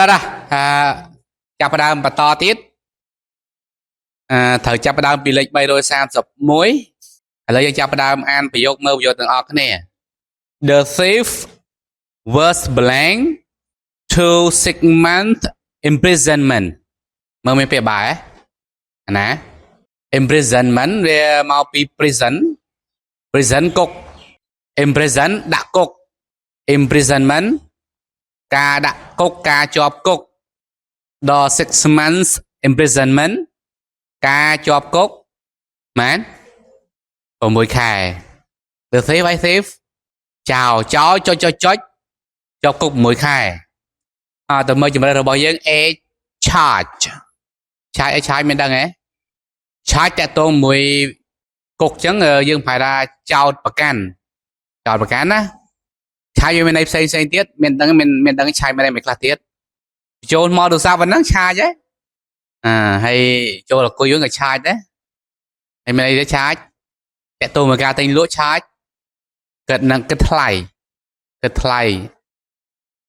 đó đóចាប់ផ្ដើមបន្តទៀតត្រូវចាប់ផ្ដើមពីលេខ331ឥឡូវយើងចាប់ផ្ដើមអានប្រយោគមើលប្រយោគទាំងអស់គ្នា The thief was blank to 6 month imprisonment មើលមានពាក្យបែណា imprisonment វាមកពី prison គុក imprison ដាក់គុក imprisonment ការដាក់គុកការជាប់គុកដល់6 months imprisonment ការជាប់គុកមែន6ខែ The thief I thief ចោលចុចជាប់គុក6ខែទៅមើលជំរឿនរបស់យើង A charge អី charge មានដឹងហ៎ charge តកតងមួយគុកអញ្ចឹងយើងប្រហែលថាចោតប្រកាន់ណាឆាយវាមានន័យផ្សេងទៀតមានដឹងឆាយមានន័យមួយខ្លះទៀតចូលមកទូរស័ព្ទហ្នឹងឆាយហ៎ហើយចូលអង្គុយយើងក៏ឆាយដែរហើយមានន័យថាឆាយតកតងមួយការទិញលក់ឆាយគិតថ្លៃឥ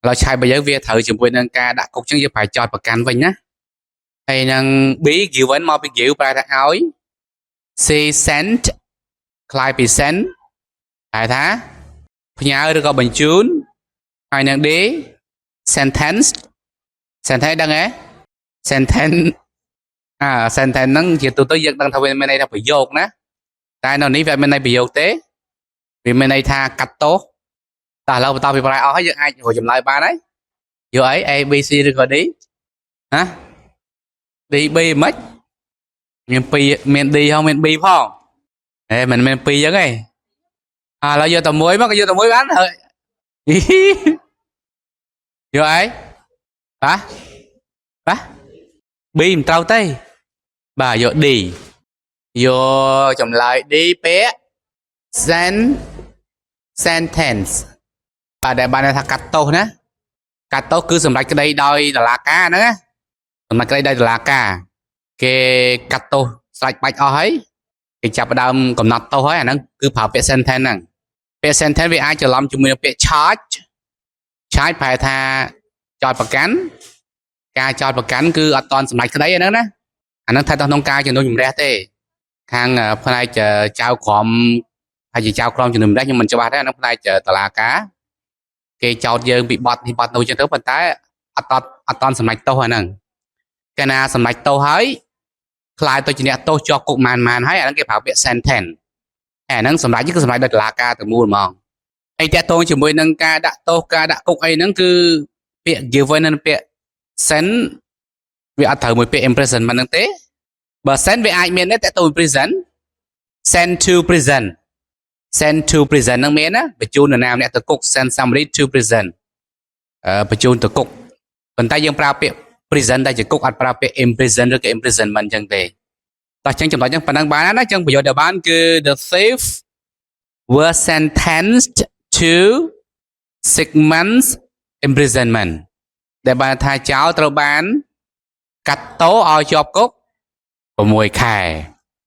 ឡូវឆាយរបស់យើងវាត្រូវជាមួយនឹងការដាក់គុកអញ្ចឹងយើងប្រហែលចោតប្រកាន់វិញណាហើយនឹង B given មកពី give ប្រែថាឲ្យ C sent คล้ายពី send ហៅថាផ្ញើឬក៏បញ្ជូនហើយនឹង D sentence ដឹងហ៎ sentence sentence ហ្នឹងជាទូទៅយើងដឹងថាវាមានន័យថាប្រយោគណាតែនៅនេះវាមានន័យប្រយោគទេវាមានន័យថាកាត់ទោសតែឥឡូវបន្តពីប្រែអស់ហើយយើងអាចរកចម្លើយបានហើយយកអី A B C ឬក៏ D ណា D B មិនមាន D ផងមាន B ផងមិនមែន2អញ្ចឹងទេឥឡូវយកតែមួយមកក៏យកតែមួយបានហើយយកអីបាទ B មិនត្រូវទេបាទយក D យកចម្លើយ D ពាក្យ sentence បាទដែលបានថាកាត់ទោសណាកាត់ទោសគឺសម្រាប់ក្តីដោយតុលាការហ្នឹងណាសម្រាប់ក្តីដោយតុលាការគេកាត់ទោសស្រេចបាច់អស់ហើយគេចាប់ផ្ដើមកំណត់ទោសហើយអាហ្នឹងគឺប្រើពាក្យ sentence ហ្នឹងពាក្យ sentence វាអាចច្រឡំជាមួយនឹងពាក្យ charge ប្រែថាចោតប្រកាន់ការចោតប្រកាន់គឺអត់តន់សម្រេចក្តីហ្នឹងណាអាហ្នឹងថាក្នុងការជំនុំជម្រះទេខាងផ្នែកចៅក្រមហើយជាចៅក្រមជំនុំជម្រះខ្ញុំមិនច្បាស់ទេអាហ្នឹងផ្នែកតុលាការគេចោតយើងពីបទនេះបទនោះចឹងទៅប៉ុន្តែអត់តន់សម្រេចទោសអាហ្នឹងកាលណាសម្រេចទោសហើយខ្លាយទៅជាអ្នកទោសជាប់គុកម៉ានហើយអាហ្នឹងគេប្រើពាក្យ sentence អាហ្នឹងសម្រាប់គឺសម្រាប់ដោយតុលាការទាំងមូលហ្មងអីតាក់ទងជាមួយនឹងការដាក់ទោសការដាក់គុកអីហ្នឹងគឺពាក្យ given និងពាក្យ send វាអត់ត្រូវមួយពាក្យ imprisonment ហ្នឹងទេបើ send វាអាចមានដែរតាក់ទង prison send to prison ហ្នឹងមានណាបញ្ជូននរណាម្នាក់ទៅគុក send somebody to prison បញ្ជូនទៅគុកប៉ុន្តែយើងប្រើពាក្យ prison ដែលជាគុកអត់ប្រើពាក្យ imprison ឬក៏ imprisonment អញ្ចឹងទេតោះចឹងចំណុចហ្នឹងប៉ុណ្ណឹងបានណាចឹងប្រយោជន៍ដែលបានគឺ the thief were sentenced to 6 months imprisonment ដែលបានថាចោលត្រូវបានកាត់ទោសឲ្យជាប់គុក6ខែ